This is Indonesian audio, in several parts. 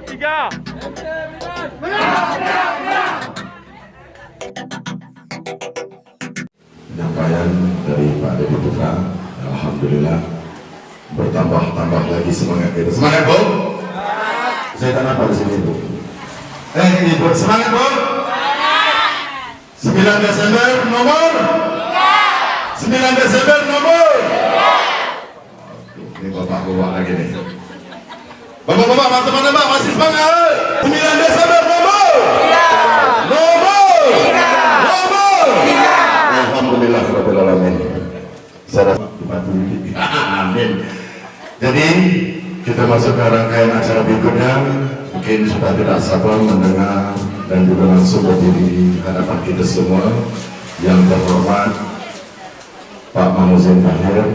Tiga. Penyampaian dari Pak Deddy Putra, alhamdulillah bertambah lagi semangat kita. Semangat, Bu. Saya tanya apa di sini, Bu? Ibu, semangat, Bu. 9 Desember nomor 9 Desember nomor. Ini bapak bawa lagi nih. Bapak-bapak, teman-teman masih semangat. 9 Desember nomor. Nomor. Alhamdulillah rabbil alamin. Saya dipatuhi. Amin. Jadi kita masuk ke rangkaian acara berikutnya. Mungkin sudah tidak sabar mendengar dan juga langsung berdiri di hadapan kita semua. Yang terhormat Pak Mahmuzin Tahir,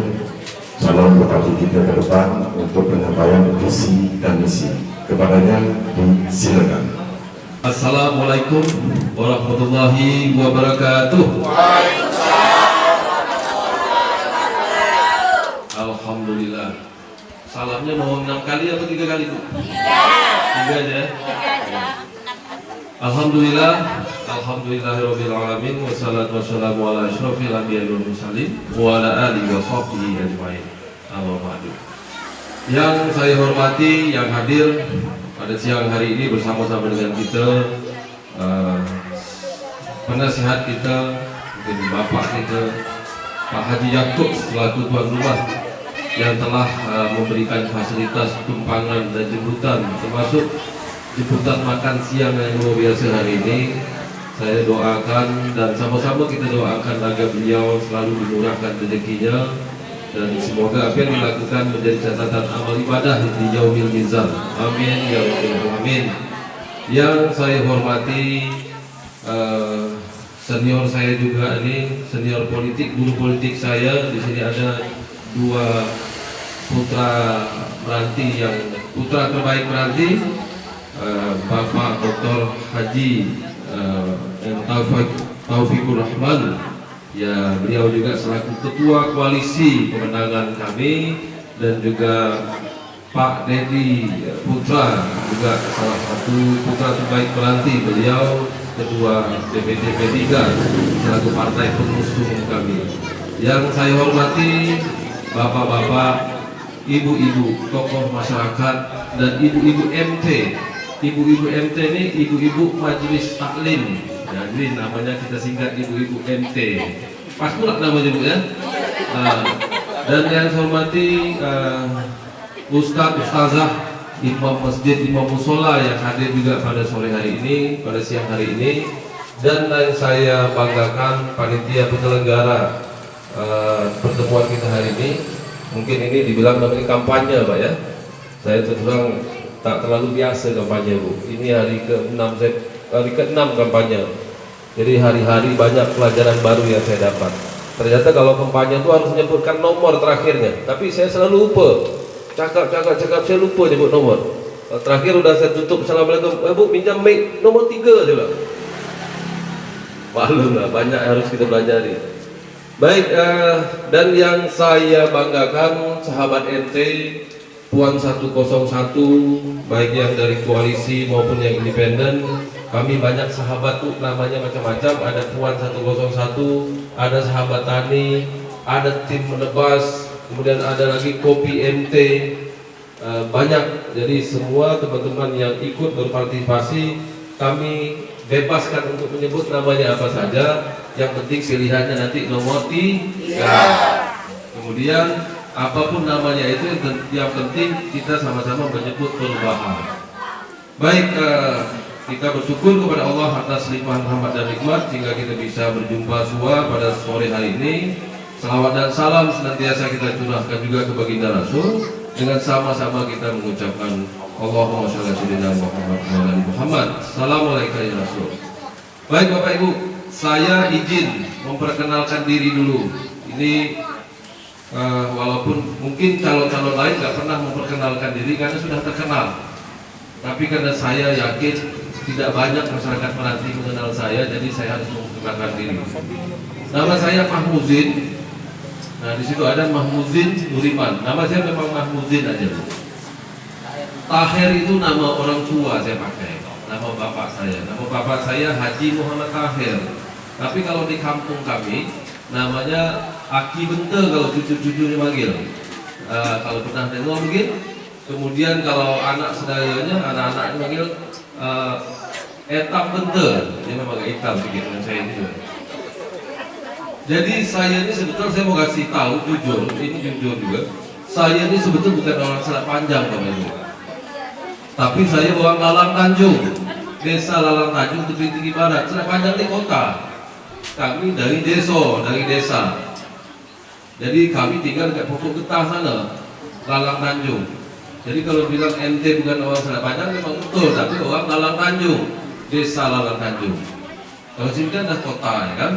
calon bupati kita ke depan untuk penyampaian visi dan misi. Kepadanya disilakan. Assalamualaikum warahmatullahi wabarakatuh. Alhamdulillah. Salamnya mau 6 kali atau 3 kali, Bu? 3 aja. Alhamdulillah, alhamdulillahirabbil alamin, wassalatu wassalamu ala asyrofil anbiya'i wal mursalin wa ala alihi wa sahbihi ajmain. Amma ba'du. Yang saya hormati, yang hadir pada siang hari ini bersama-sama dengan kita, penasihat kita, mungkin bapak kita, Pak Haji Yakub selaku tuan rumah yang telah memberikan fasilitas tumpangan dan jemputan, termasuk jemputan makan siang yang luar biasa hari ini. Saya doakan dan sama-sama kita doakan agar beliau selalu dimurahkan rezekinya dan semoga apa yang dilakukan menjadi catatan amal ibadah di yaumil mizan. Amin ya rabbal alamin. Yang saya hormati senior saya juga ini, senior politik, guru politik saya. Di sini ada 2 putra Meranti, yang putra terbaik Meranti, Bapak Dr. Haji Taufikur Rahman, ya beliau juga selaku ketua koalisi kemenangan kami, dan juga Pak Deddy Putra juga salah satu putra terbaik Meranti, beliau ketua DPD P3 selaku partai pengusung kami. Yang saya hormati bapak-bapak, ibu-ibu, tokoh masyarakat, dan ibu-ibu MT. Ibu-ibu MT ini ibu-ibu majelis taklim. Jadi namanya kita singkat ibu-ibu MT. Pas pula namanya, Bu, ya. Dan yang saya hormati Ustadz, Ustazah, Imam Masjid, Imam Musola yang hadir juga pada sore hari ini, pada siang hari ini. Dan yang saya banggakan panitia penyelenggara pertemuan kita hari ini. Mungkin ini dibilang namanya kampanye, Pak, ya. Saya terus tak terlalu biasa kampanye, Bu. Ini hari ke-6 kampanye. Jadi hari-hari banyak pelajaran baru yang saya dapat. Ternyata kalau kampanye itu harus menyebutkan nomor terakhirnya, tapi saya selalu lupa. Cakap saya lupa nyebut nomor. Terakhir udah saya tutup, assalamualaikum, Bu pinjam mic nomor 3 aja, Pak. Maklum lah, banyak harus kita pelajari. Baik, dan yang saya banggakan sahabat NT Puan 101, baik yang dari koalisi maupun yang independen. Kami banyak sahabat tuh, namanya macam-macam. Ada Puan 101, ada sahabat tani, ada tim menebas, kemudian ada lagi kopi MT, banyak. Jadi semua teman-teman yang ikut berpartisipasi kami bebaskan untuk menyebut namanya apa saja. Yang penting pilihannya nanti nomor 3. Kemudian apapun namanya itu, yang penting kita sama-sama menyebut perubahan. Baik, kita bersyukur kepada Allah atas limpahan rahmat dan nikmat sehingga kita bisa berjumpa semua pada sore hari ini. Salawat dan salam senantiasa kita curahkan juga ke baginda Rasul, dengan sama-sama kita mengucapkan Allahumma sholli ala Muhammad. Assalamualaikum ya Rasul. Baik Bapak Ibu, saya izin memperkenalkan diri dulu. Ini walaupun mungkin calon-calon lain nggak pernah memperkenalkan diri karena sudah terkenal, tapi karena saya yakin tidak banyak masyarakat Meranti mengenal saya, jadi saya harus memperkenalkan diri. Nama saya Mahmuzin. Nah, di situ ada Mahmuzin Nuriman. Nama saya memang Mahmuzin aja. Taher itu nama orang tua saya pakai, nama bapak saya. Nama bapak saya Haji Muhammad Taher. Tapi kalau di kampung kami namanya Aki Bente kalau cucu-cucunya manggil. Kalau pernah dengar mungkin. Kemudian kalau anak saudaranya, anak-anaknya manggil Etam Bente. Dia memang agak hitam sedikit dengan saya ini. Jadi saya ini sebetulnya saya mau kasih tahu jujur, ini jujur juga. Saya ini sebetulnya bukan orang Selat Panjang namanya. Tapi saya orang Lalang Tanjung, desa Lalang Tanjung, Tebing Tinggi Barat. Selat Panjang ini kota. Kami dari desa. Jadi kami tinggal dekat Pokok Getah sana, Lalang Tanjung. Jadi kalau bilang ente bukan orang Selat Panjang memang betul, tapi orang Lalang Tanjung, desa Lalang Tanjung. Kalau sini kan dah kota, ya kan?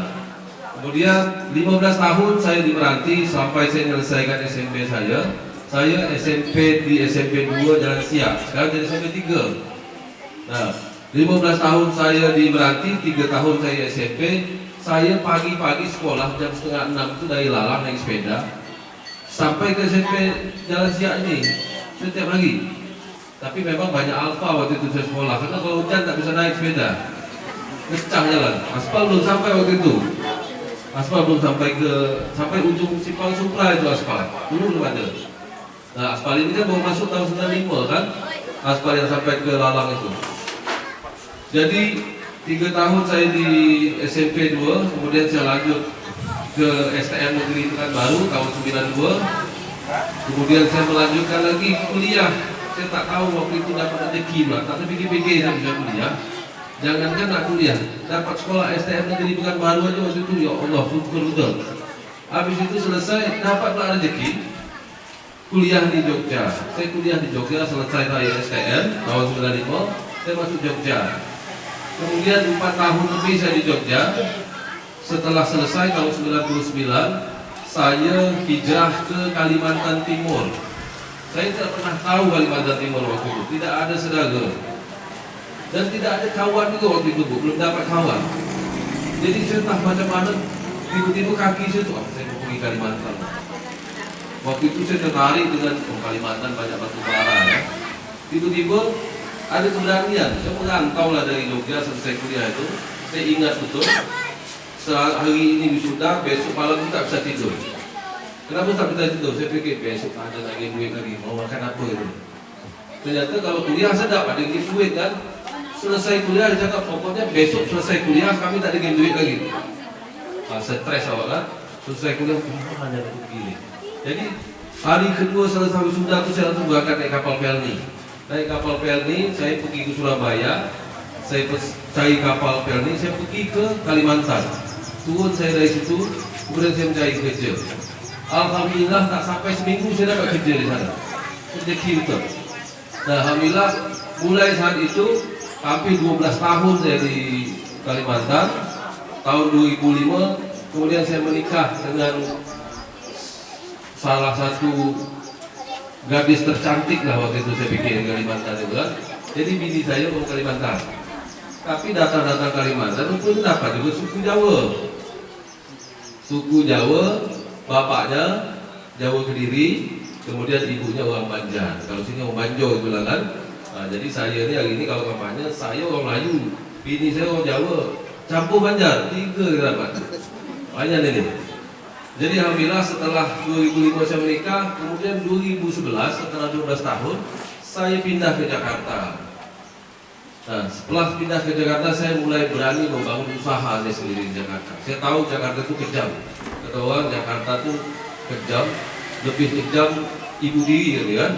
Kemudian 15 tahun saya di Meranti sampai saya menyelesaikan SMP saya. Saya SMP di SMP 2 Jalan Siak, sekarang jadi SMP 3. Nah, 15 tahun saya di Meranti, 3 tahun saya SMP. Saya pagi-pagi sekolah jam setengah 6 itu dari Lalang naik sepeda sampai ke SMP Jalan Siak ini setiap pagi. Tapi memang banyak alfa waktu itu saya sekolah, karena kalau hujan tak bisa naik sepeda, pecah jalan. Aspal belum sampai waktu itu. Aspal belum sampai ujung Simpang Supra itu aspal. Dulu belum ada. Nah, aspal ini kan baru masuk tahun 95 kan? Aspal yang sampai ke Lalang itu. Jadi 3 tahun saya di SMP 2, kemudian saya lanjut ke STM Negeri Pekanbaru tahun 92. Kemudian saya melanjutkan lagi kuliah. Saya tak tahu waktu itu dapat rezeki lah, tapi pikir-pikir saya bisa kuliah. Jangankan nak kuliah, dapat sekolah STM Negeri Pekanbaru aja waktu itu, ya Allah, syukur betul. Habis itu selesai, dapatlah rezeki kuliah di Jogja. Saya kuliah di Jogja, selesai dari STM tahun 95, saya masuk Jogja. Kemudian 4 tahun lebih saya di Jogja. Setelah selesai tahun 99, saya hijrah ke Kalimantan Timur. Saya tidak pernah tahu Kalimantan Timur waktu itu, tidak ada saudara. Dan tidak ada kawan juga waktu itu, Bu. Belum dapat kawan. Jadi saya tak macam mana, tiba-tiba kaki saya tuh, saya mau pergi Kalimantan. Waktu itu saya tertarik dengan Kalimantan banyak batu bara. Ya. Tiba-tiba ada keberanian, saya merantau lah dari Jogja selesai kuliah itu. Saya ingat betul, hari ini wisuda, besok malam itu tak bisa tidur. Kenapa tak bisa tidur? Saya pikir besok ada lagi duit lagi, mau makan apa itu. Ternyata kalau kuliah saya dapat ada duit kan. Selesai kuliah dia cakap pokoknya besok selesai kuliah kami tak ada duit lagi. Stres awak kan. Selesai kuliah hanya begini. Jadi hari kedua selesai wisuda itu saya langsung berangkat naik kapal Pelni. Naik kapal Pelni saya pergi ke Surabaya. Saya cari kapal Pelni, saya pergi ke Kalimantan. Turun saya dari situ, kemudian saya mencari kerja. Alhamdulillah tak sampai seminggu saya dapat kerja di sana. Rezeki betul. Nah, alhamdulillah mulai saat itu hampir 12 tahun saya di Kalimantan. Tahun 2005 kemudian saya menikah dengan salah satu gadis tercantik lah waktu itu saya pikir di Kalimantan itu kan. Jadi bini saya mau Kalimantan. Tapi datang-datang Kalimantan itu dapat juga suku Jawa. Suku Jawa, bapaknya Jawa Kediri, kemudian ibunya orang Banjar. Kalau sini orang Banjo itu lah kan. Nah, jadi saya ini hari ini kalau kampanye saya orang Melayu, bini saya orang Jawa, campur Banjar, 3 dapat. Banyak ini. Jadi alhamdulillah setelah 2005 saya menikah, kemudian 2011 setelah 12 tahun saya pindah ke Jakarta. Nah, setelah pindah ke Jakarta saya mulai berani membangun usaha saya sendiri di Jakarta. Saya tahu Jakarta itu kejam. Kata orang Jakarta itu kejam, lebih kejam ibu diri kan.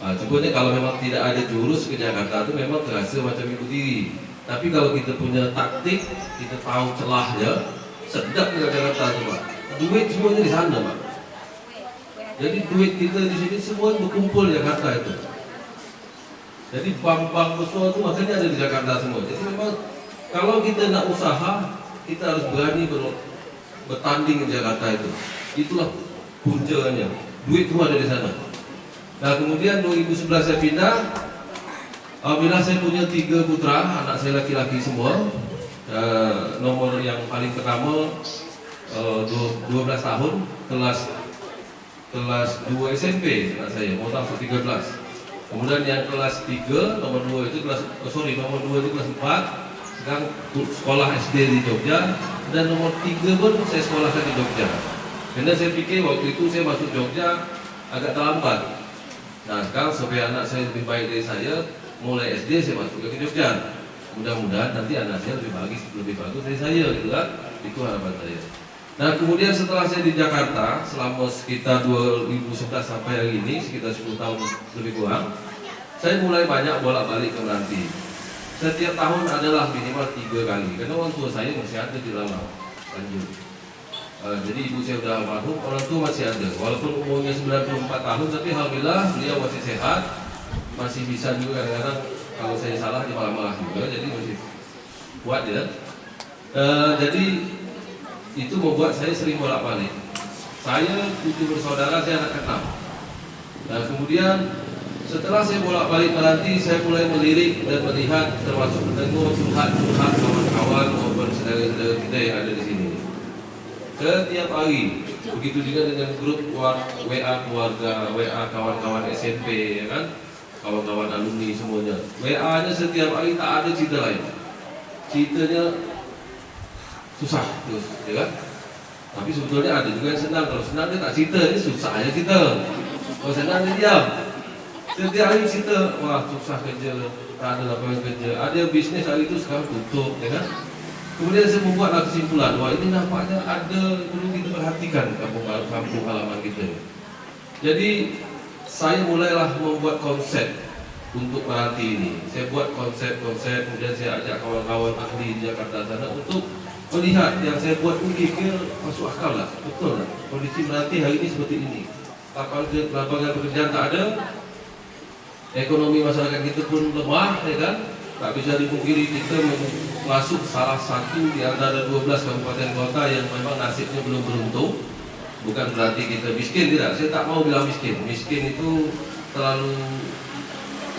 Nah, contohnya kalau memang tidak ada jurus ke Jakarta itu memang terasa macam ibu diri. Tapi kalau kita punya taktik, kita tahu celahnya, sedap ke Jakarta itu Pak. Duit semuanya di sana Pak. Jadi duit kita di sini semua berkumpul di Jakarta itu. Jadi bank-bank besar itu makanya ada di Jakarta semua. Jadi memang kalau kita nak usaha, kita harus berani bertanding di Jakarta itu. Itulah puncanya. Duit semua ada di sana. Nah kemudian 2011 saya pindah. Alhamdulillah saya punya 3 putra, anak saya laki-laki semua. Nomor yang paling pertama 12 tahun, kelas 2 SMP anak saya, mau masuk 13. Kemudian yang kelas 3, nomor 2 itu nomor 2 itu kelas 4, sekarang sekolah SD di Jogja, dan nomor 3 pun saya sekolahkan di Jogja. Karena saya pikir waktu itu saya masuk Jogja agak terlambat. Nah sekarang supaya anak saya lebih baik dari saya, mulai SD saya masuk ke Jogja. Mudah-mudahan nanti anak saya lebih bagus dari saya, gitu kan? Itu harapan saya. Nah kemudian setelah saya di Jakarta selama sekitar 2011 sampai hari ini, sekitar 10 tahun lebih kurang, saya mulai banyak bolak-balik ke Meranti. Setiap tahun adalah minimal 3 kali, karena orang tua saya masih ada di Lalau, Tanjung. Jadi ibu saya sudah almarhum, orang tua masih ada. Walaupun umurnya 94 tahun, tapi alhamdulillah beliau masih sehat, masih bisa juga kadang-kadang kalau saya salah dia malah juga, jadi masih kuat ya. Jadi itu membuat saya sering bolak-balik. Saya 7 bersaudara, saya anak ke-6. Nah kemudian setelah saya bolak-balik Meranti, saya mulai melirik dan melihat, termasuk mendengar curhat-curhat kawan-kawan maupun saudara-saudara kita yang ada di sini. Setiap hari, begitu juga dengan grup WA keluarga, WA kawan-kawan SMP, ya kan, kawan-kawan alumni semuanya. WA-nya setiap hari tak ada cerita lain. Ceritanya susah terus, ya kan? Tapi sebetulnya ada juga yang senang. Kalau senang dia tak cerita, ini susah aja kita. Kalau senang dia diam. Setiap hari cerita, wah susah kerja, tak ada lapangan kerja. Ada bisnis hari itu sekarang tutup, ya kan? Kemudian saya membuatlah kesimpulan, wah ini nampaknya ada perlu kita perhatikan kampung halaman kita. Jadi saya mulailah membuat konsep untuk Meranti ini. Saya buat konsep-konsep, kemudian saya ajak kawan-kawan ahli di Jakarta sana untuk melihat yang saya buat ini kira masuk akal lah, betul lah. Kondisi Meranti hari ini seperti ini. Lapangan pekerjaan tak ada, ekonomi masyarakat kita pun lemah, ya kan? Tak bisa dipungkiri kita masuk salah satu di antara 12 kabupaten kota yang memang nasibnya belum beruntung. Bukan berarti kita miskin, tidak. Saya tak mau bilang miskin. Miskin itu terlalu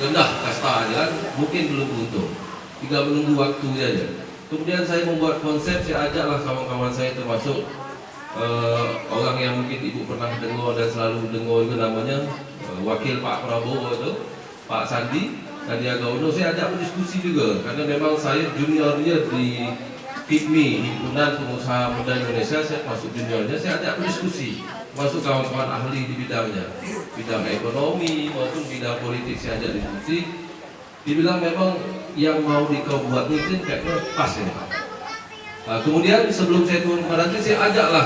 rendah kasta, ya kan? Mungkin belum beruntung. Tinggal menunggu waktu saja. Kemudian saya membuat konsep, saya ajaklah kawan-kawan saya termasuk orang yang mungkin ibu pernah dengar dan selalu dengar itu namanya wakil Pak Prabowo itu, Pak Sandiaga Uno. Saya ajak berdiskusi juga karena memang saya juniornya di HIPMI, Himpunan Pengusaha Muda Indonesia. Saya masuk juniornya, saya ajak berdiskusi, masuk kawan-kawan ahli di bidangnya, bidang ekonomi maupun bidang politik. Saya ajak diskusi, dibilang memang yang mau dikau buat itu kayaknya pas ya. Nah, kemudian sebelum saya turun ke Meranti, saya ajaklah,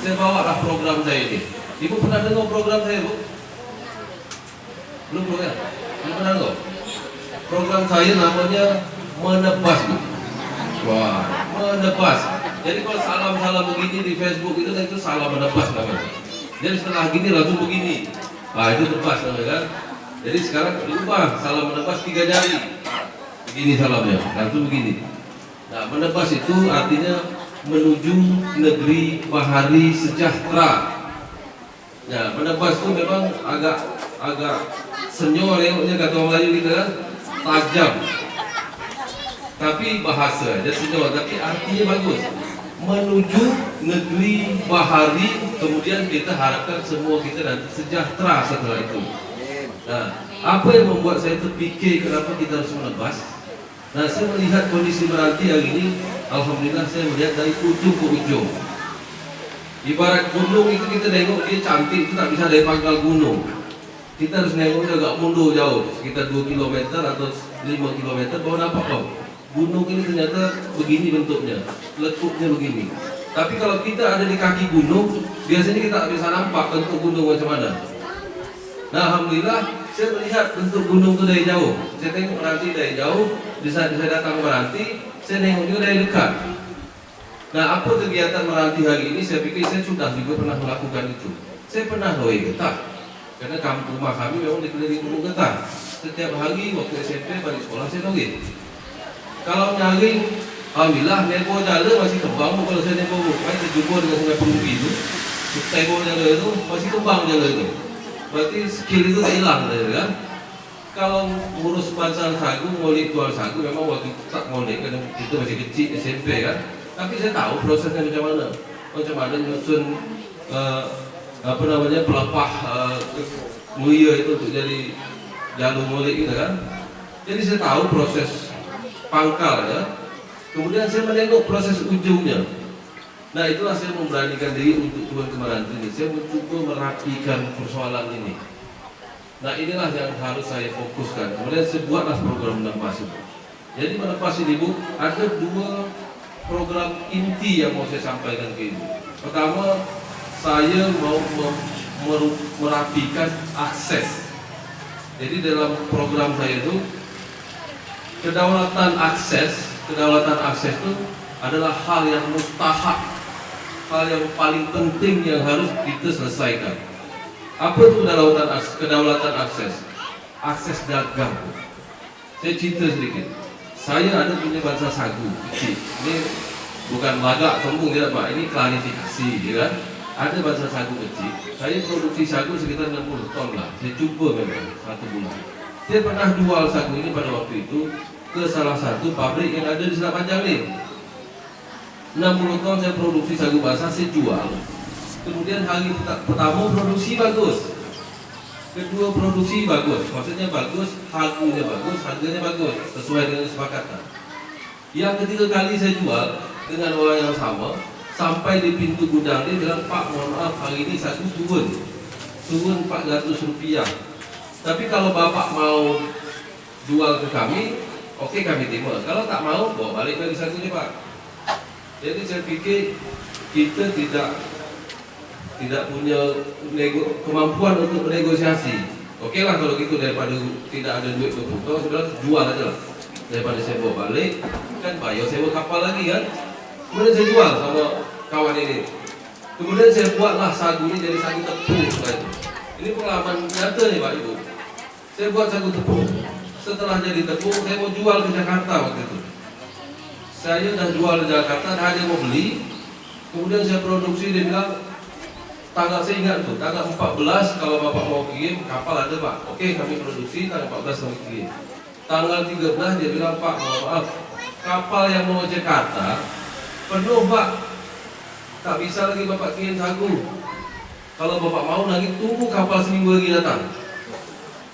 saya bawalah program saya ini. Ibu pernah dengar program saya, Bu? Belum ya? Belum pernah dengar? Program saya namanya Menebas, Bu. Wah, menebas. Jadi kalau salam-salam begini di Facebook itu salam menebas namanya. Jadi setelah gini langsung begini. Nah itu tebas namanya kan. Jadi sekarang diubah, salam menebas 3 jari. Begini salamnya, langsung begini. Nah menebas itu artinya menuju negeri bahari sejahtera. Nah menebas itu memang agak senyor ya, kata orang Melayu kita kan, tajam. Tapi bahasa aja senyor, tapi artinya bagus. Menuju negeri bahari, kemudian kita harapkan semua kita nanti sejahtera setelah itu. Nah, apa yang membuat saya terpikir kenapa kita harus menebas? Nah, saya melihat kondisi Meranti hari ini, alhamdulillah saya melihat dari ujung ke ujung. Ibarat gunung itu kita nengok dia cantik, itu tak bisa dari pangkal gunung. Kita harus nengoknya agak mundur jauh, sekitar 2 km atau 5 km, baru nampak kok. Gunung ini ternyata begini bentuknya, lekuknya begini. Tapi kalau kita ada di kaki gunung, biasanya kita tak bisa nampak bentuk gunung macam mana. Nah, alhamdulillah saya melihat bentuk gunung itu dari jauh. Saya tengok Meranti dari jauh. Di saat saya datang ke Meranti, saya nengok juga dari dekat. Nah, apa kegiatan Meranti hari ini? Saya pikir saya sudah juga pernah melakukan itu. Saya pernah doai getah, karena kampung rumah kami memang dikelilingi gunung getah. Setiap hari waktu SMP balik sekolah saya doai. Kalau nyari, alhamdulillah nebo jalan masih kembang. Kalau saya nebo bukan terjumpa dengan sungai Perumbi itu, nebo jalan itu masih kembang jalan itu. Berarti skill itu tak hilang, kan? Kalau ngurus pansal sagu, ngolik tual sagu, memang waktu itu tak ngolik, karena kita masih kecil SMP kan. Tapi saya tahu prosesnya macam mana nyusun pelepah mulia itu untuk jadi jalur molek gitu kan. Jadi saya tahu proses pangkalnya, kemudian saya menengok proses ujungnya. Nah itulah saya memberanikan diri untuk turun ke Meranti ini. Saya mencoba merapikan persoalan ini. Nah inilah yang harus saya fokuskan. Kemudian saya buatlah program menepas itu. Jadi menepas ini Bu, ada dua program inti yang mau saya sampaikan ke Ibu. Pertama, saya mau merapikan akses. Jadi dalam program saya itu kedaulatan akses itu adalah hal yang mustahak, hal yang paling penting yang harus kita selesaikan. Apa itu kedaulatan akses? Akses dagang. Saya cerita sedikit. Saya ada punya bangsa sagu kecil. Ini bukan lagak sombong tidak Pak, ini klarifikasi ya kan. Ada bangsa sagu kecil. Saya produksi sagu sekitar 60 ton lah. Saya cuba memang 1 bulan. Saya pernah jual sagu ini pada waktu itu ke salah satu pabrik yang ada di Selat Panjang nih. 60 ton saya produksi sagu basah, saya jual. Kemudian hari pertama produksi bagus, kedua produksi bagus, maksudnya bagus, harganya bagus, sesuai dengan kesepakatan. Yang ketiga kali saya jual dengan orang yang sama, sampai di pintu gudang dia bilang, Pak mohon maaf hari ini sagu turun Rp400. Tapi kalau Bapak mau jual ke kami, oke kami terima. Kalau tak mau, bawa balik lagi sagunya Pak. Jadi saya pikir kita tidak punya kemampuan untuk bernegosiasi. Oke lah kalau gitu, daripada tidak ada duit ke Pulau, sudah jual aja lah. Daripada saya bawa balik, kan bayar sewa kapal lagi kan. Kemudian saya jual sama kawan ini. Kemudian saya buatlah sagu ini dari sagu tepung. Ini pengalaman nyata nih Pak Ibu. Saya buat sagu tepung. Setelah jadi tepung, saya mau jual ke Jakarta waktu itu. Saya dah jual di Jakarta, ada yang mau beli. Kemudian saya produksi, dia bilang, tanggal saya ingat tuh, tanggal 14 kalau Bapak mau kirim, kapal ada Pak. Oke kami produksi, tanggal 14 kami kirim. Tanggal 13 dia bilang, Pak mohon maaf, kapal yang mau Jakarta penuh Pak, tak bisa lagi Bapak kirim sagu. Kalau Bapak mau lagi tunggu kapal seminggu lagi datang.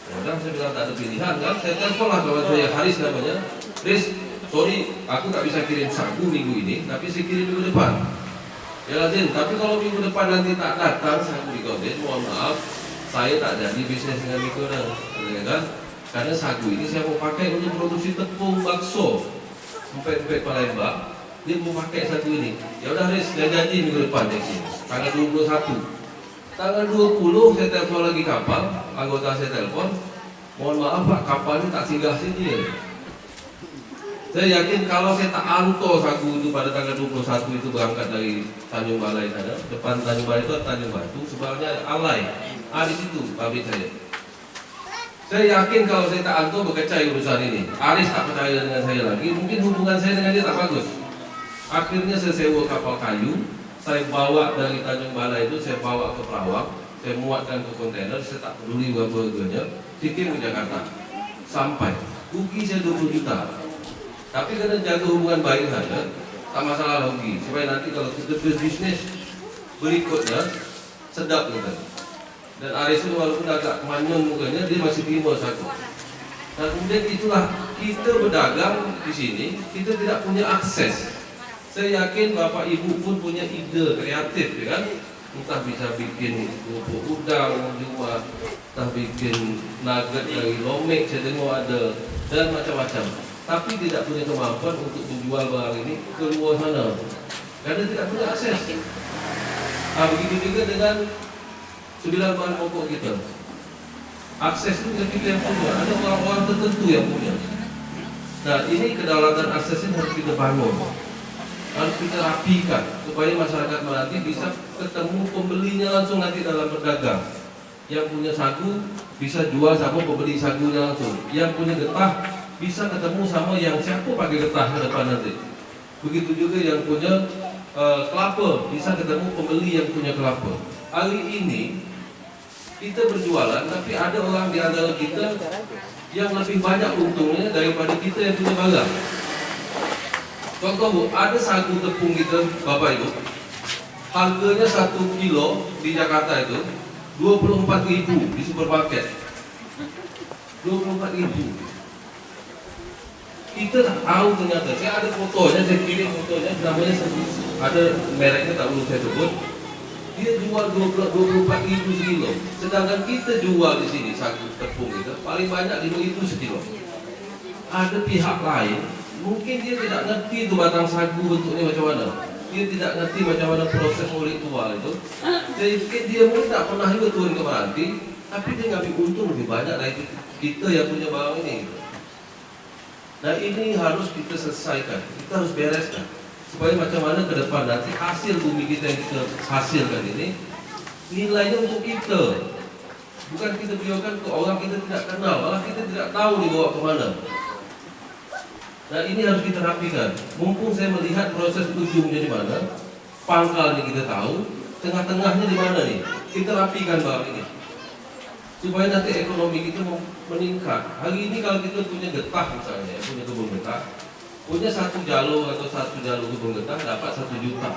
Kadang saya bilang tak ada pilihan kan, saya telepon lah kawan saya, Haris namanya. Haris, sorry, aku tak bisa kirim sagu minggu ini, tapi saya kirim minggu depan. Ya Lazim, tapi kalau minggu depan nanti tak datang sagu di Gaudet, mohon maaf, saya tak jadi bisnis dengan Miko kan? Karena sagu ini saya mau pakai untuk produksi tepung bakso, empet-empet Palembang. Dia mau pakai sagu ini. Ya udah Riz, saya janji minggu depan deh sini, tanggal 21. Tanggal 20 saya telepon lagi kapal, anggota saya telepon, mohon maaf Pak, kapal ini tak singgah sini ya. Saya yakin kalau saya tak anto sagu itu pada tanggal 21 itu berangkat dari Tanjung Balai sana, depan Tanjung Balai itu Tanjung Batu, sebelahnya Alai, di situ pabrik saya. Saya yakin kalau saya tak anto berkecai urusan ini. Aris tak percaya dengan saya lagi, mungkin hubungan saya dengan dia tak bagus. Akhirnya saya sewa kapal kayu, saya bawa dari Tanjung Balai itu, saya bawa ke Perawang, saya muatkan ke kontainer, saya tak peduli berapa-berapanya, dikirim ke Jakarta. Sampai, rugi saya 20 juta. Tapi karena jaga hubungan baik saja, tak masalah rugi. Supaya nanti kalau kita berbisnis berikutnya sedap gitu. Dan Aris itu walaupun agak manyun mukanya, dia masih terima sagu. Dan kemudian itulah kita berdagang di sini, kita tidak punya akses. Saya yakin Bapak Ibu pun punya ide kreatif, ya kan? Entah bisa bikin kerupuk udang juga, entah bikin nugget dari lomek, saya dengar ada, dan macam-macam. Tapi tidak punya kemampuan untuk menjual barang ini ke luar sana, karena tidak punya akses. Begitu juga dengan 9 bahan pokok kita. Akses itu kita yang punya, ada orang-orang tertentu yang punya. Nah ini kedaulatan akses ini harus kita bangun, harus kita rapikan supaya masyarakat Meranti bisa ketemu pembelinya langsung nanti dalam berdagang. Yang punya sagu bisa jual sama pembeli sagunya langsung. Yang punya getah bisa ketemu sama yang siapa pakai getah ke depan nanti. Begitu juga yang punya kelapa bisa ketemu pembeli yang punya kelapa. Hari ini kita berjualan, tapi ada orang di antara kita yang lebih banyak untungnya daripada kita yang punya barang. Contoh Bu, ada sagu tepung kita Bapak Ibu, harganya 1 kilo di Jakarta itu 24.000 di supermarket. 24.000. Kita tahu ternyata, saya ada fotonya, saya kirim fotonya, namanya ada mereknya tak perlu saya sebut. Dia jual 24.000 sekilo. Sedangkan kita jual di sini sagu tepung itu paling banyak 5.000 sekilo. Ada pihak lain, mungkin dia tidak ngerti itu batang sagu bentuknya macam mana. Dia tidak ngerti macam mana proses ngulik tual itu. Jadi dia mungkin tak pernah juga turun ke Meranti, tapi dia ngambil untung lebih banyak dari kita yang punya barang ini. Nah ini harus kita selesaikan, kita harus bereskan supaya macam mana ke depan nanti hasil bumi kita yang kita hasilkan ini nilainya untuk kita, bukan kita berikan ke orang kita tidak kenal, malah kita tidak tahu dibawa ke mana. Nah ini harus kita rapikan. Mumpung saya melihat proses ujungnya di mana, pangkalnya kita tahu, tengah-tengahnya di mana nih, kita rapikan barang ini supaya nanti ekonomi kita meningkat. Hari ini kalau kita punya getah misalnya, punya kebun getah, punya satu jalur atau satu jalur kebun getah dapat 1 juta.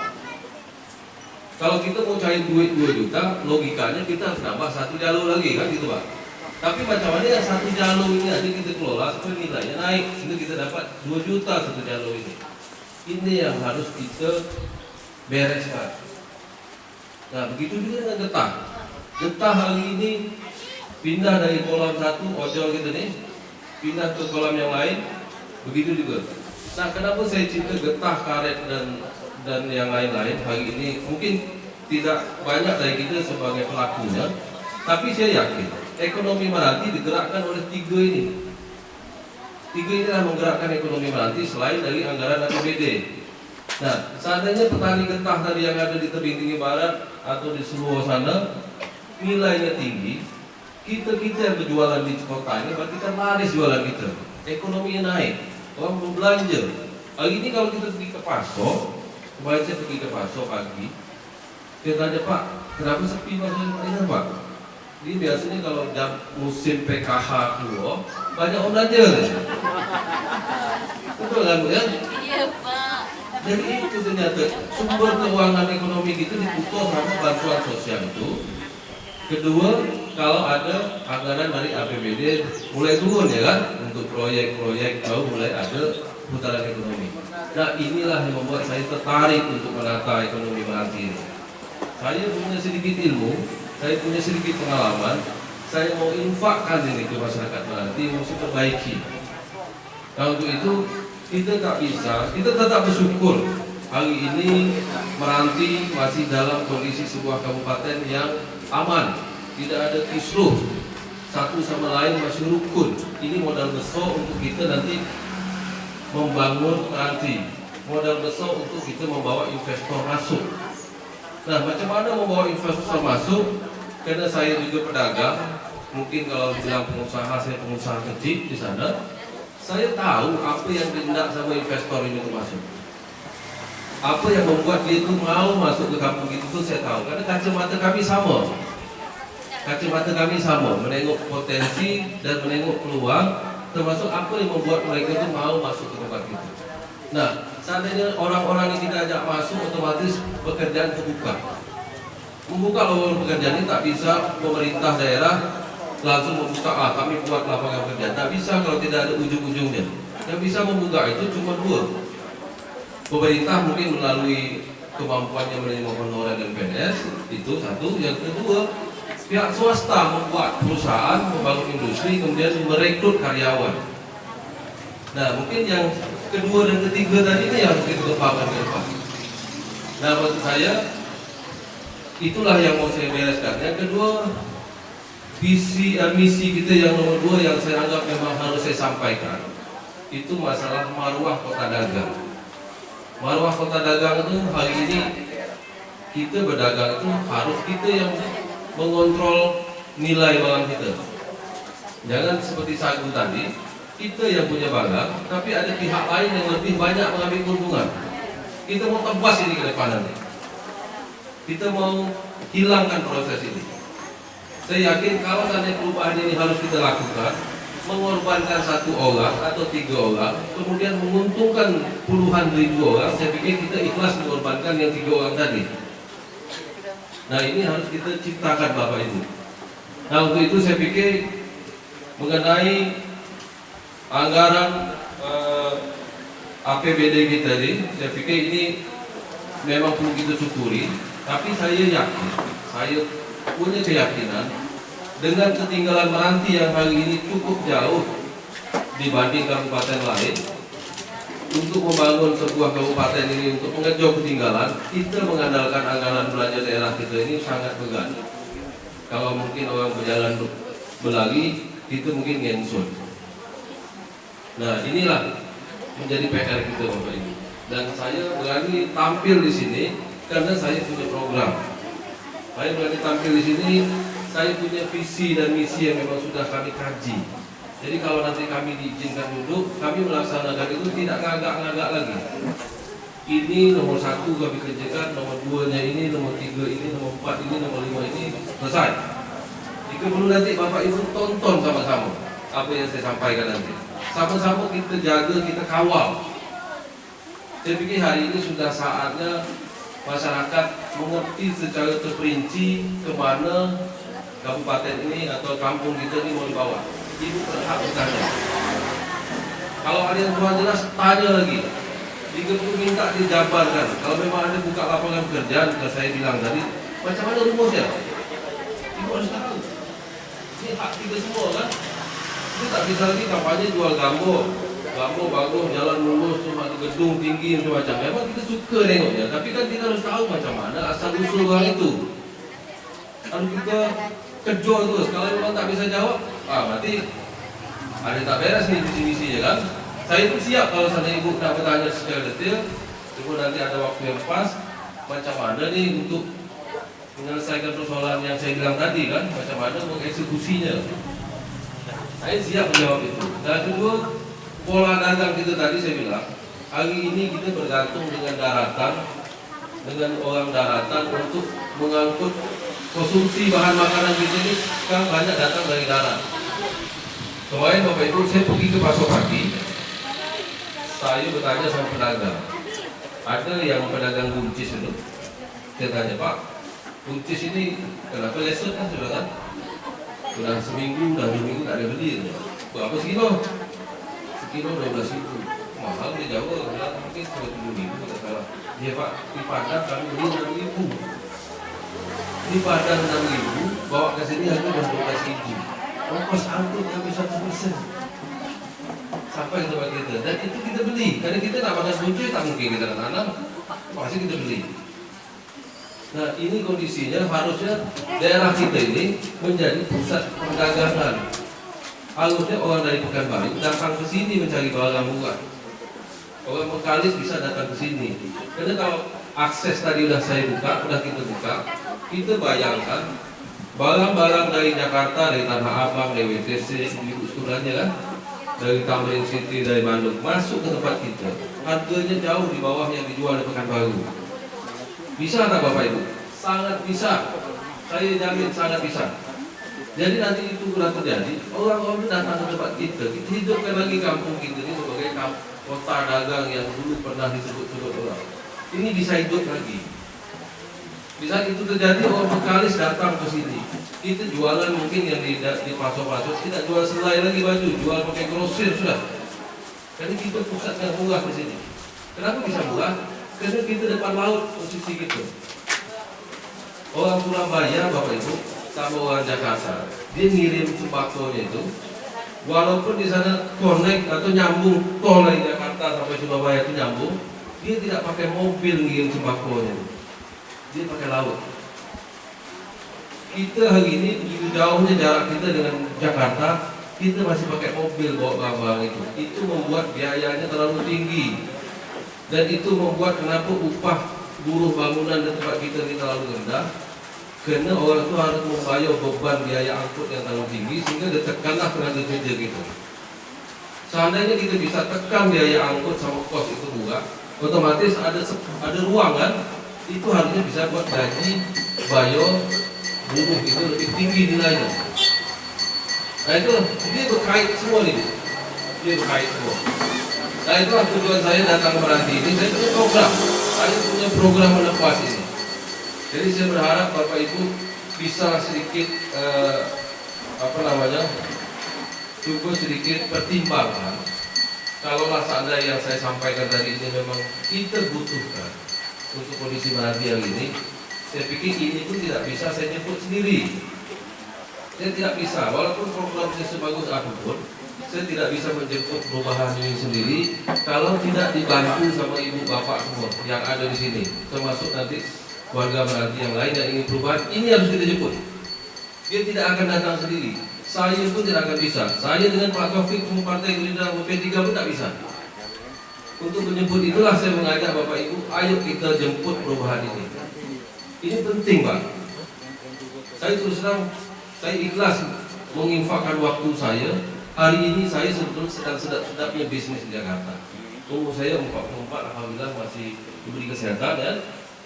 Kalau kita mau cari duit 2 juta, logikanya kita harus nambah 1 jalur lagi kan gitu Pak. Tapi macam mana yang 1 jalur ini nanti kita kelola supaya nilainya naik, sehingga kita dapat 2 juta 1 jalur ini. Ini yang harus kita bereskan. Nah begitu juga dengan getah. Getah hari ini pindah dari kolam 1 ojol gitu nih, pindah ke kolam yang lain, begitu juga. Nah kenapa saya cinta getah, karet dan yang lain-lain hari ini mungkin tidak banyak dari kita sebagai pelakunya, tapi saya yakin ekonomi Meranti digerakkan oleh 3 ini. 3 ini adalah menggerakkan ekonomi Meranti selain dari anggaran APBD. Nah seandainya petani getah tadi yang ada di tebing tinggi barat atau di seluruh sana nilainya tinggi, kita yang berjualan di kota ini berarti kita laris jualan kita, ekonominya naik, orang berbelanja. Hari ini kalau kita pergi ke pasar, kemarin saya pergi ke pasar pagi, saya tanya Pak, kenapa sepi pasar ini Pak? Ini biasanya kalau jam musim PKH keluar, banyak orang belanja nih. Betul kan Bu ya? Iya Pak. Jadi itu ternyata sumber keuangan ekonomi kita diputar sama bantuan sosial itu. Kedua, kalau ada anggaran dari APBD mulai turun ya kan, untuk proyek-proyek baru mulai ada putaran ekonomi. Nah inilah yang membuat saya tertarik untuk menata ekonomi Meranti ini. Saya punya sedikit ilmu, saya punya sedikit pengalaman, saya mau infakkan ini ke masyarakat Meranti, mesti perbaiki. Nah untuk itu kita tak bisa, kita tetap bersyukur hari ini Meranti masih dalam kondisi sebuah kabupaten yang aman, tidak ada kisruh, satu sama lain masih rukun. Ini modal besar untuk kita nanti membangun Meranti, modal besar untuk kita membawa investor masuk. Nah macam mana membawa investor masuk? Karena saya juga pedagang, mungkin kalau bilang pengusaha, saya pengusaha kecil di sana, saya tahu apa yang dihendak sama investor ini untuk masuk. Apa yang membuat dia itu mau masuk ke kampung itu saya tahu, karena kacamata kami sama. Kacamata kami sama, menengok potensi dan menengok peluang, termasuk apa yang membuat mereka itu mau masuk ke tempat itu. Nah, seandainya orang-orang yang kita ajak masuk, otomatis pekerjaan terbuka. Membuka lowongan pekerjaan ini tak bisa pemerintah daerah langsung membuka, kami buat lapangan kerja. Tak bisa kalau tidak ada ujung-ujungnya. Yang bisa membuka itu cuma 2. Pemerintah mungkin melalui kemampuannya menerima honorer dan PNS, itu satu. Yang kedua, pihak swasta membuat perusahaan, membangun industri, kemudian merekrut karyawan. Nah mungkin yang kedua dan ketiga tadi ini harus kita kembangkan ke depan. Nah maksud saya, itulah yang mau saya bereskan. Yang kedua, misi kita yang nomor 2 yang saya anggap memang harus saya sampaikan, itu masalah maruah kota dagang. Maruah kota dagang itu hari ini kita berdagang itu harus kita yang mengontrol nilai barang kita. Jangan seperti sagu tadi, kita yang punya barang, tapi ada pihak lain yang lebih banyak mengambil keuntungan. Kita mau tebas ini ke depan nanti. Kita mau hilangkan proses ini. Saya yakin kalau seandainya perubahan ini harus kita lakukan, mengorbankan 1 orang atau 3 orang, kemudian menguntungkan puluhan ribu orang, saya pikir kita ikhlas mengorbankan yang 3 orang tadi. Nah ini harus kita ciptakan Bapak Ibu. Nah untuk itu saya pikir mengenai anggaran APBD kita ini, saya pikir ini memang perlu kita syukuri. Tapi saya yakin, saya punya keyakinan dengan ketinggalan Meranti yang hari ini cukup jauh dibanding kabupaten lain untuk membangun sebuah kabupaten ini, untuk mengejar ketinggalan, kita mengandalkan anggaran belanja daerah kita ini sangat berguna. Kalau mungkin orang berjalan berlari, itu mungkin ngensun. Nah, inilah menjadi PR kita Bapak Ibu. Dan saya berani tampil di sini karena saya punya program. Saya berani tampil di sini, saya punya visi dan misi yang memang sudah kami kaji. Jadi kalau nanti kami diizinkan duduk, kami melaksanakan itu tidak ngagak-ngagak lagi. Ini nomor 1 kami kerjakan, nomor 2-nya ini, nomor 3 ini, nomor 4 ini, nomor 5 ini, selesai. Jika perlu nanti Bapak Ibu tonton sama-sama apa yang saya sampaikan nanti. Sama-sama kita jaga, kita kawal. Saya pikir hari ini sudah saatnya masyarakat mengerti secara terperinci kemana kabupaten ini atau kampung kita ini mau dibawa. Ibu berhak bertanya. Kalau ada yang kurang jelas, tanya lagi. Jika perlu minta dijabarkan. Kalau memang ada buka lapangan pekerjaan, kalau saya bilang tadi, macam mana rumusnya? Ibu harus tahu. Ini hak kita semua kan. Kita tak bisa lagi kampanye jual gambo bagus, jalan mulus, cuma ada gedung tinggi macam-macam. Memang kita suka tengoknya, tapi kan kita harus tahu macam mana asal usul orang itu. Kalau kita kejual terus, kalau memang tak bisa jawab, berarti ada tak beres nih visi-misinya kan. Saya pun siap kalau seandainya ibu nak bertanya secara detail, ibu nanti ada waktu yang pas, macam mana nih untuk menyelesaikan persoalan yang saya bilang tadi kan, macam mana mengeksekusinya. Saya siap menjawab itu. Dan kedua, pola dagang kita tadi saya bilang, hari ini kita bergantung dengan daratan, dengan orang daratan untuk mengangkut konsumsi bahan makanan kita ini sekarang banyak datang dari darat. Kemarin Bapak Ibu saya pergi ke Pasar Pagi, saya bertanya sama pedagang. Ada yang pedagang buncis itu. Saya tanya, Pak, buncis ini kenapa lesot kan sudah kan? Sudah seminggu, udah 2 minggu tak ada beli. Berapa sekilo? Sekilo 12.000. Mahal di Jawa, mungkin 30.000 tak salah. Ya Pak, di Padang kami beli 6.000. Di Padang 6.000, bawa ke sini harga 12.000. Ongkos angkut kami 100%. Sampai ke tempat kita. Dan itu kita beli. Karena kita nak makan buncis, tak mungkin kita tanam. Pasti kita beli. Nah, ini kondisinya harusnya daerah kita ini menjadi pusat perdagangan. Harusnya orang dari Pekanbaru datang ke sini mencari barang murah. Orang Bengkalis bisa datang ke sini. Karena kalau akses tadi sudah saya buka, sudah kita buka, kita bayangkan barang-barang dari Jakarta, dari Tanah Abang, dari WTC, ibu sekolahnya kan, dari Tamrin City, dari Bandung, masuk ke tempat kita. Harganya jauh di bawah yang dijual di Pekanbaru. Bisa tak Bapak Ibu? Sangat bisa. Saya jamin sangat bisa. Jadi nanti itu sudah terjadi, orang-orang datang ke tempat kita hidupkan lagi kampung kita ini sebagai kota dagang yang dulu pernah disebut-sebut orang. Ini bisa hidup lagi. Bisa itu terjadi, orang Bengkalis datang ke sini. Kita jualan mungkin yang di pasok-pasok, tidak jual selai lagi baju, jual pakai grosir sudah. Jadi kita pusat yang murah di sini. Kenapa bisa murah? Karena kita depan laut posisi gitu. Orang Surabaya, Bapak Ibu, sama orang Jakarta, dia ngirim sembakonya itu, walaupun di sana connect atau nyambung tol dari Jakarta sampai Surabaya itu nyambung, dia tidak pakai mobil ngirim sembakonya, dia pakai laut. Kita hari ini begitu jauhnya jarak kita dengan Jakarta, kita masih pakai mobil bawa barang-barang itu. Itu membuat biayanya terlalu tinggi. Dan itu membuat kenapa upah buruh bangunan di tempat kita ini terlalu rendah. Karena orang itu harus membayar beban biaya angkut yang terlalu tinggi, sehingga ditekanlah tenaga kerja kita. Seandainya kita bisa tekan biaya angkut sama kos itu murah, otomatis ada ruang kan, itu harusnya bisa buat gaji bayar buruh itu lebih tinggi nilainya. Nah itu dia berkait semua nih, dia berkait semua. Nah itulah tujuan saya datang ke Meranti ini. Saya punya program, menepas ini. Jadi saya berharap Bapak Ibu bisa sedikit cukup sedikit pertimbangan. Kalaulah seandainya yang saya sampaikan tadi ini memang kita butuhkan untuk kondisi Menanti yang ini, saya pikir ini pun tidak bisa saya jemput sendiri. Saya tidak bisa, walaupun program saya sebagus apapun, saya tidak bisa menjemput perubahan ini sendiri kalau tidak dibantu sama ibu bapak semua yang ada di sini, termasuk nanti warga Menanti yang lain yang ingin perubahan. Ini harus kita jemput. Dia tidak akan datang sendiri. Saya pun tidak akan bisa. Saya dengan Pak Taufik, semua partai Gerindra, P3 pun tak bisa. Untuk menjemput itulah saya mengajak Bapak Ibu, ayo kita jemput perubahan ini. Ini penting, Pak. Saya terus terang, saya ikhlas menginfakkan waktu saya. Hari ini saya sebetulnya sedang sedap-sedapnya bisnis di Jakarta. Umur saya 44, alhamdulillah masih diberi kesehatan ya.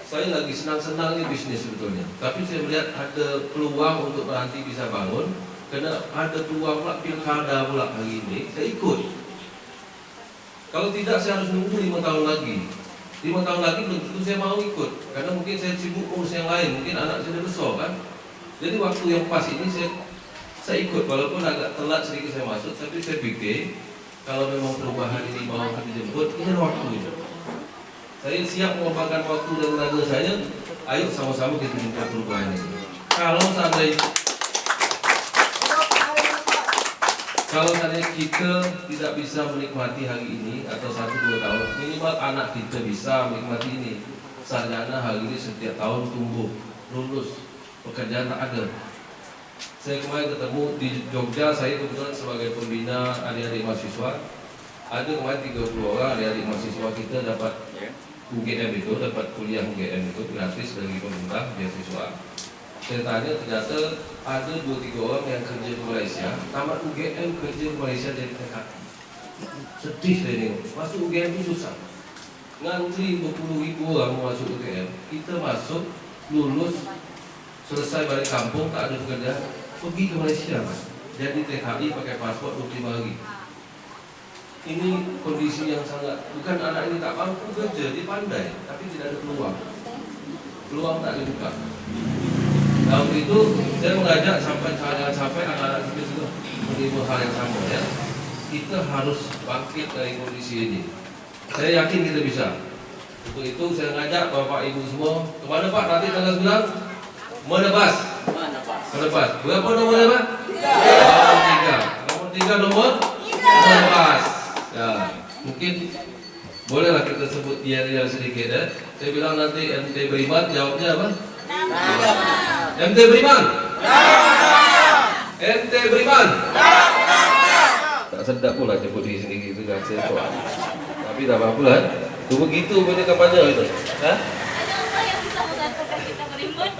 Saya lagi senang-senangnya bisnis sebetulnya. Tapi saya melihat ada peluang untuk nanti bisa bangun. Karena ada peluang pula pilkada pula hari ini, saya ikut. Kalau tidak saya harus nunggu 5 tahun lagi. 5 tahun lagi belum tentu saya mau ikut. Karena mungkin saya sibuk urus yang lain, mungkin anak saya besar kan. Jadi waktu yang pas ini saya ikut, walaupun agak telat sedikit saya masuk, tapi saya pikir kalau memang perubahan ini mau dijemput, ini waktunya. Saya siap mengorbankan waktu dan tenaga saya. Ayo sama-sama kita jemput perubahan ini. Kalau seandainya kita tidak bisa menikmati hari ini atau 1-2 tahun, minimal anak kita bisa menikmati ini. Sarjana hari ini setiap tahun tumbuh, lulus, pekerjaan tak ada. Saya kemarin ketemu di Jogja, saya kebetulan sebagai pembina adik-adik mahasiswa. Ada kemarin 30 orang adik-adik mahasiswa kita dapat UGM itu, dapat kuliah UGM itu gratis dari pemerintah, beasiswa. Saya tanya, ternyata ada 2-3 orang yang kerja di Malaysia, tamat UGM kerja di Malaysia jadi TKI. Sedih saya tengok, masuk UGM itu susah. Ngantri berpuluh-ribu orang masuk UGM, kita masuk, lulus, selesai balik kampung, tak ada pekerjaan, pergi ke Malaysia, Mas. Jadi TKI pakai paspor 25 hari. Ini kondisi yang sangat, bukan anak ini tak mampu kerja, dia pandai, tapi tidak ada peluang. Peluang tak dibuka. Nah, untuk itu saya mengajak jangan sampai anak-anak kita juga menerima hal yang sama ya. Kita harus bangkit dari kondisi ini. Saya yakin kita bisa. Untuk itu saya mengajak Bapak Ibu semua kemana Pak? Nanti tanggal 9 menebas. Menebas. Berapa nomornya Pak? Nomor 3 nomor menebas. Ya, mungkin bolehlah kita sebut dia sedikit ya. Saya bilang nanti MT Beriman jawabnya apa? MT Beriman. MT Beriman. Tak sedap pula sebut diri sendiri itu kan saya. Tapi tak apa pula. Itu begitu punya kampanye itu. Hah? Ada apa yang bisa mengantarkan kita beriman?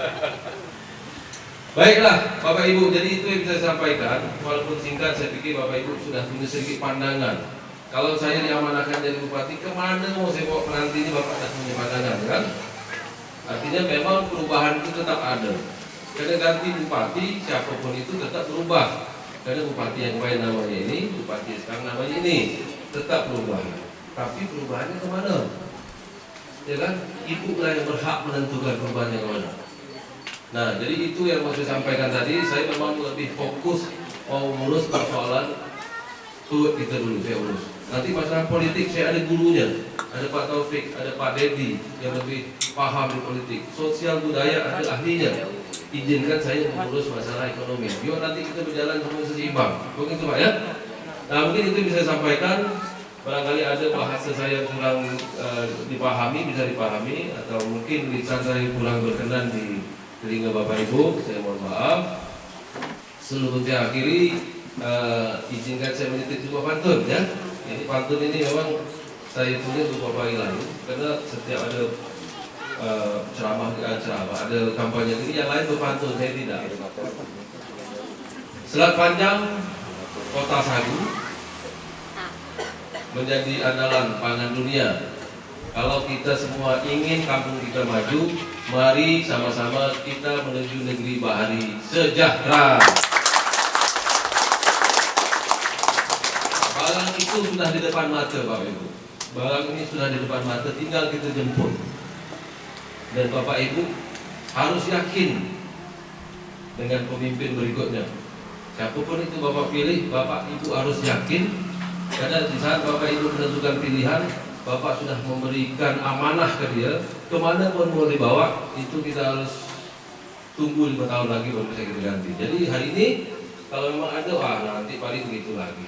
Baiklah Bapak Ibu, jadi itu yang bisa saya sampaikan. Walaupun singkat, saya pikir Bapak Ibu sudah punya sedikit pandangan. Kalau saya diamanahkan jadi bupati, kemana mau saya bawa penanti ini Bapak sudah punya pandangan kan? Artinya memang perubahan itu tetap ada. Karena ganti bupati, siapapun itu tetap berubah. Karena bupati yang lain namanya ini, bupati sekarang namanya ini, tetap berubah. Tapi perubahannya kemana? Ya kan? Ibu lah yang berhak menentukan perubahannya kemana. Nah, jadi itu yang mau saya sampaikan tadi. Saya memang lebih fokus mau ngurus persoalan turut kita dulu, saya urus. Nanti masalah politik saya ada gurunya, ada Pak Taufik, ada Pak Dedi yang lebih paham di politik. Sosial budaya ada ahlinya. Izinkan saya mengurus masalah ekonomi. Biar nanti kita berjalan semua seimbang. Begitu Pak ya. Nah mungkin itu bisa saya sampaikan. Barangkali ada bahasa saya kurang dipahami, bisa dipahami, atau mungkin lisan saya kurang berkenan di telinga Bapak Ibu. Saya mohon maaf. Sebelum saya akhiri, izinkan saya menitip sebuah pantun ya. Ini pantun ini memang saya tulis beberapa hari lalu karena setiap ada ceramah, ada kampanye ini yang lain berpantun, saya tidak. Selat panjang kota sagu menjadi andalan pangan dunia. Kalau kita semua ingin kampung kita maju, mari sama-sama kita menuju negeri bahari sejahtera. Barang itu sudah di depan mata Bapak Ibu. Barang ini sudah di depan mata, tinggal kita jemput. Dan Bapak Ibu harus yakin dengan pemimpin berikutnya. Siapapun itu Bapak pilih, Bapak Ibu harus yakin, karena di saat Bapak Ibu menentukan pilihan, Bapak sudah memberikan amanah ke dia, kemana pun mau dibawa, itu kita harus tunggu 5 tahun lagi baru bisa kita ganti. Jadi hari ini kalau memang ada, nanti paling begitu lagi.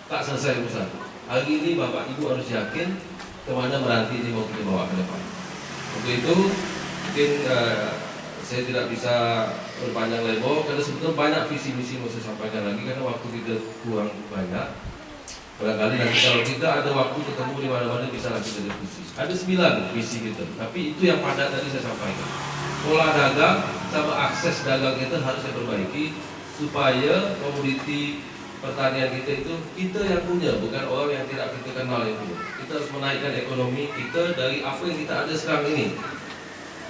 Tak selesai urusan. Hari ini Bapak Ibu harus yakin kemana meranti ini mau kita bawa ke depan. Untuk itu mungkin saya tidak bisa berpanjang lebar karena sebetulnya banyak visi misi mau saya sampaikan lagi karena waktu kita kurang banyak. Barangkali nanti kalau kita ada waktu ketemu di mana-mana bisa lagi kita diskusi. Ada 9 visi kita, tapi itu yang padat tadi saya sampaikan. Pola dagang sama akses dagang kita harus diperbaiki supaya komoditi pertanian kita itu kita yang punya, bukan orang yang tidak kita kenal itu. Kita harus menaikkan ekonomi kita dari apa yang kita ada sekarang ini.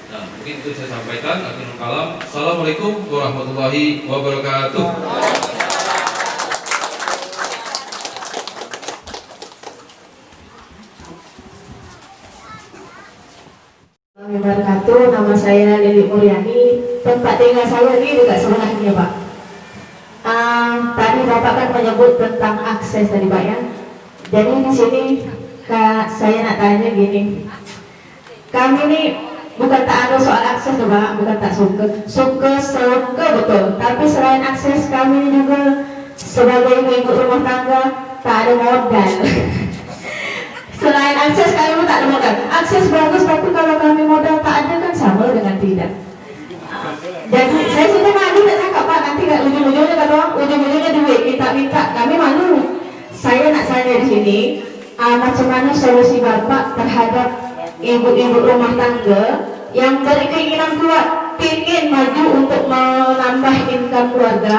Nah, mungkin itu saya sampaikan. Akhirul kalam. Assalamualaikum warahmatullahi wabarakatuh. Wabarakatuh. Nama saya Lili Muryani. Tempat tinggal saya ini dekat sebelahnya, Pak. Tadi Bapak kan menyebut tentang akses tadi, Pak, ya. Jadi di sini saya nak tanya gini. Kami ini bukan tak ada soal akses, Pak, bukan tak suka betul. Tapi selain akses, kami juga sebagai ibu rumah tangga tak ada modal. Selain akses, kami pun tak ada modal. Akses bagus, tapi kalau kami modal tak ada kan sama dengan tidak. Jadi saya sudah malu nak cakap, Pak, nanti kan ujung-ujungnya kata orang, ujung-ujungnya duit kita minta, kami malu. Saya nak tanya di sini, macam mana solusi Bapak terhadap ibu-ibu rumah tangga yang berkeinginan kuat, ingin maju untuk menambah income keluarga,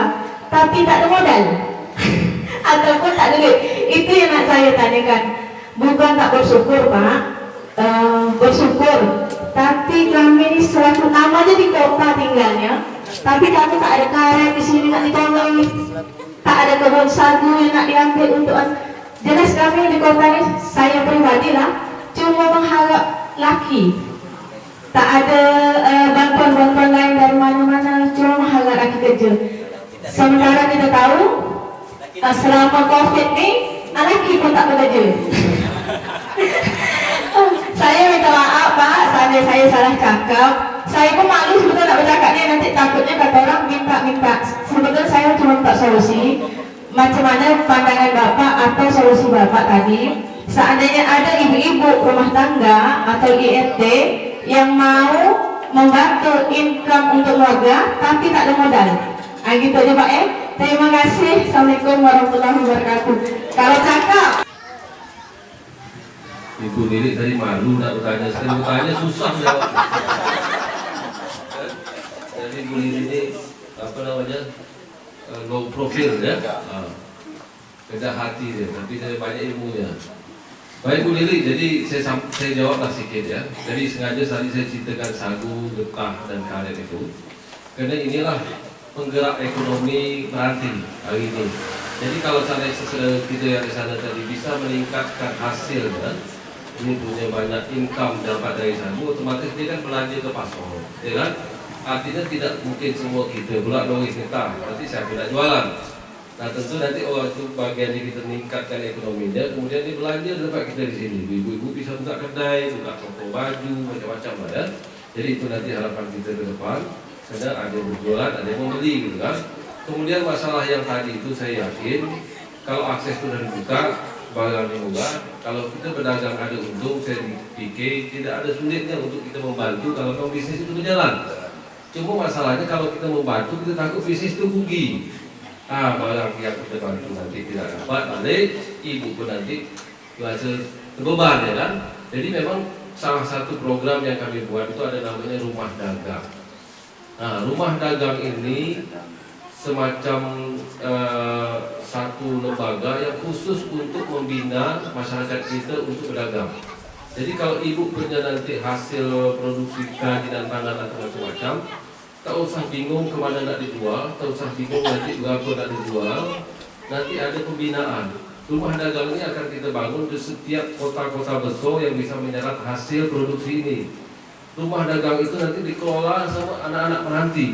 tapi tak ada modal, ataupun tak ada duit. Itu yang nak saya tanyakan. Bukan tak bersyukur, Pak, bersyukur. Tapi kami ini selaku namanya di kota tinggalnya, tapi kami tak ada karet di sini nak ditolong, tak ada kebun sagu yang nak diambil untuk jelas kami di kota ini, saya pribadi lah, cuma mengharap laki, tak ada bantuan-bantuan lain dari mana-mana, cuma mengharap laki kerja. Sementara kita tahu selama COVID ini laki pun tak bekerja. Saya minta maaf, Pak, saya salah cakap. Saya pun malu sebetulnya nak bercakapnya, nanti takutnya kata orang minta. Sebetulnya saya cuma minta solusi. Macam mana pandangan Bapak atau solusi Bapak tadi, seandainya ada ibu-ibu rumah tangga atau IRT yang mau membantu income untuk keluarga tapi tak ada modal. Gitu aja, Pak, ya. Terima kasih. Assalamualaikum warahmatullahi wabarakatuh. Kalau cakap Ibu Lili tadi malu nak bertanya, sekali bertanya susah jawab. Jadi Ibu Lili ini apa namanya low profile ya, beda hati dia, tapi dia banyak ilmunya. Baik Bu Lili, jadi saya jawablah sedikit ya. Jadi sengaja tadi saya ceritakan sagu, getah dan karet itu, karena inilah penggerak ekonomi Meranti hari ini. Jadi kalau kita yang di sana tadi bisa meningkatkan hasilnya, ini punya banyak income dapat dari sagu, otomatis dia kan belanja ke pasar, ya kan? Artinya tidak mungkin semua kita pula loris kita, nanti saya tidak jualan. Nah tentu nanti itu bagian yang kita meningkatkan ekonominya, kemudian dia belanja dapat kita di sini. Ibu-ibu bisa buka kedai, buka toko baju, macam-macam lah ya. Jadi itu nanti harapan kita ke depan, karena ada yang berjualan, ada yang membeli gitu kan. Kemudian masalah yang tadi itu saya yakin kalau akses itu sudah dibuka, barang yang murah, kalau kita berdagang ada untung, saya pikir tidak ada sulitnya untuk kita membantu kalau bisnis itu berjalan. Cuma masalahnya kalau kita membantu, kita takut bisnis itu rugi. Barang yang kita bantu nanti tidak dapat, balik ibu pun nanti merasa terbeban ya kan. Jadi memang salah satu program yang kami buat itu ada namanya rumah dagang. Nah, rumah dagang ini semacam satu lembaga yang khusus untuk membina masyarakat kita untuk berdagang. Jadi kalau ibu punya nanti hasil produksi kerajinan tangan atau macam-macam, tak usah bingung kemana nak dijual, tak usah bingung nanti berapa nak dijual, nanti ada pembinaan. Rumah dagang ini akan kita bangun di setiap kota-kota besar yang bisa menyerap hasil produksi ini. Rumah dagang itu nanti dikelola sama anak-anak Meranti.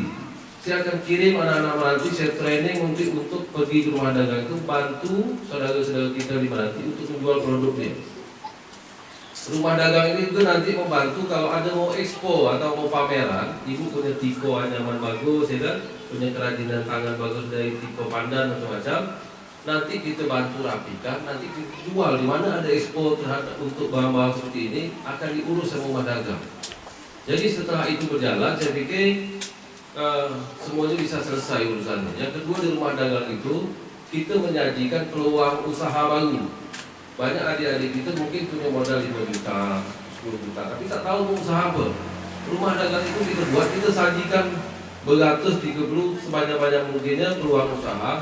saya akan kirim anak-anak Meranti, saya training untuk pergi ke rumah dagang itu, bantu saudara-saudara kita di Meranti untuk menjual produknya. Rumah dagang ini itu nanti membantu kalau ada mau expo atau mau pameran, ibu punya tiko anyaman bagus, ya kan? Punya kerajinan tangan bagus dari tiko pandan macam-macam. Nanti kita bantu rapikan, nanti kita jual di mana ada expo terhadap untuk bahan-bahan seperti ini akan diurus sama rumah dagang. Jadi setelah itu berjalan, saya pikir semuanya bisa selesai urusannya. Yang kedua, di rumah dagang itu kita menyajikan peluang usaha baru. Banyak adik-adik kita mungkin punya modal 5 juta, 10 juta, tapi tak tahu mau usaha apa. Rumah dagang itu kita buat, kita sajikan beratus 30 sebanyak-banyak mungkinnya peluang usaha.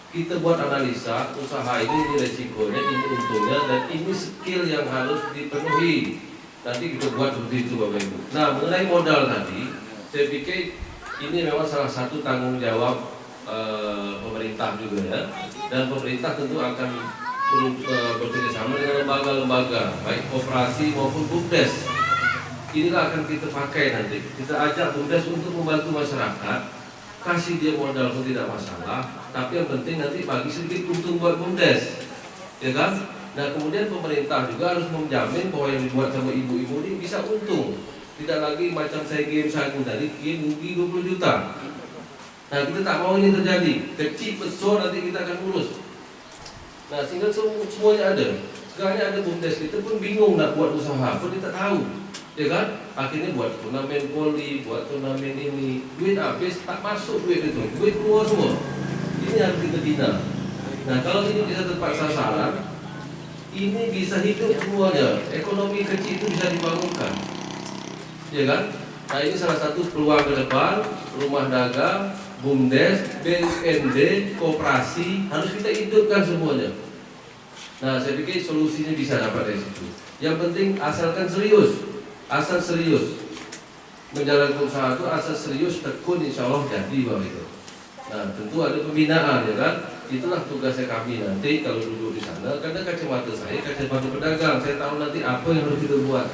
Kita buat analisa usaha ini resikonya, ini untungnya, dan ini skill yang harus dipenuhi. Nanti kita buat seperti itu Bapak Ibu. Nah, mengenai modal tadi, saya pikir ini memang salah satu tanggung jawab pemerintah juga ya. Dan pemerintah tentu akan bekerjasama dengan lembaga-lembaga, baik koperasi maupun BUMDes. Inilah akan kita pakai nanti. Kita ajak BUMDes untuk membantu masyarakat, kasih dia modal pun tidak masalah, tapi yang penting nanti bagi sedikit untung buat BUMDes, ya kan? Nah kemudian pemerintah juga harus menjamin bahwa yang dibuat sama ibu-ibu ini bisa untung. Tidak lagi macam saya game sagu tadi, game rugi 20 juta. Nah kita tak mau ini terjadi. Kecil besar nanti kita akan urus. Nah sehingga semuanya ada. Sekarang ada BUMDes, kita pun bingung nak buat usaha, pun kita tahu, ya kan? Akhirnya buat turnamen poli, buat turnamen ini, duit habis tak masuk duit itu, duit keluar semua. Ini harus kita bina. Nah kalau ini bisa tepat sasaran, ini bisa hidup semuanya. Ekonomi kecil itu bisa dibangunkan, ya kan? Nah ini salah satu peluang ke depan. Rumah dagang, BUMDes, BUMD, koperasi harus kita hidupkan semuanya. Nah saya pikir solusinya bisa dapat dari situ. Yang penting asalkan serius, asal serius menjalankan usaha itu, asal serius tekun, insya Allah jadi Bapak itu. Nah tentu ada pembinaan, ya kan? Itulah tugasnya kami nanti kalau duduk di sana. Karena kacamata saya, kacamata pedagang, saya tahu nanti apa yang harus kita buat,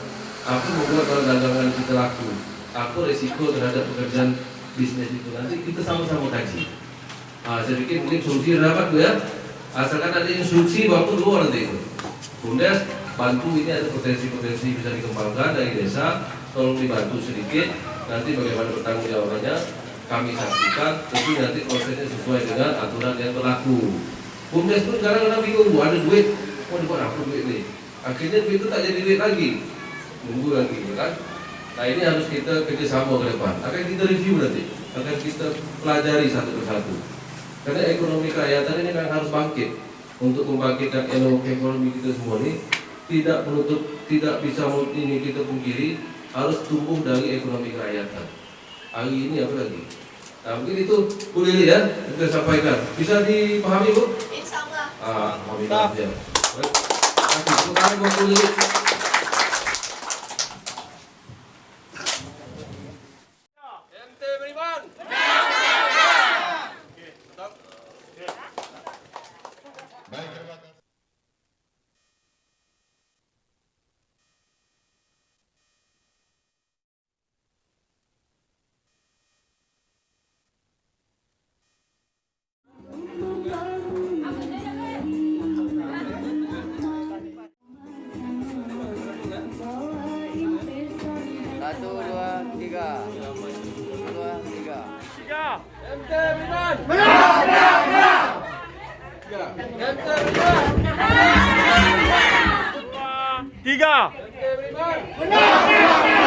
apa membuat kalau dagangan kita laku, apa resiko terhadap pekerjaan bisnis itu, nanti kita sama-sama kaji. Nah, saya pikir mungkin solusi dapat tuh ya. Asalkan ada instruksi waktu luar nanti itu. BUMDes bantu, ini ada potensi-potensi bisa dikembangkan dari desa, tolong dibantu sedikit. Nanti bagaimana bertanggung jawabannya kami saksikan, tentu nanti prosesnya sesuai dengan aturan yang berlaku. BUMDes pun kadang-kadang bingung, ada duit, mau dibuat apa duit ini? Akhirnya duit itu tak jadi duit lagi, nunggu lagi, kan? Nah ini harus kita kerjasama ke depan. Akan kita review nanti, akan kita pelajari satu persatu. Karena ekonomi kerakyatan ini memang harus bangkit. Untuk membangkitkan ekonomi kita semua ini tidak menutup, tidak bisa ini kita pungkiri, harus tumbuh dari ekonomi kerakyatan. Hari ini apa lagi? Nah mungkin itu Bu Lili ya, kita sampaikan. Bisa dipahami Bu? Insya Allah. Alhamdulillah ya. Baik. Terima kasih Bu Lili. Satu, dua, tiga. Dua, tiga. MT Beriman. Menang, menang, menang. MT Beriman. Tiga. MT Beriman. Menang, menang, menang.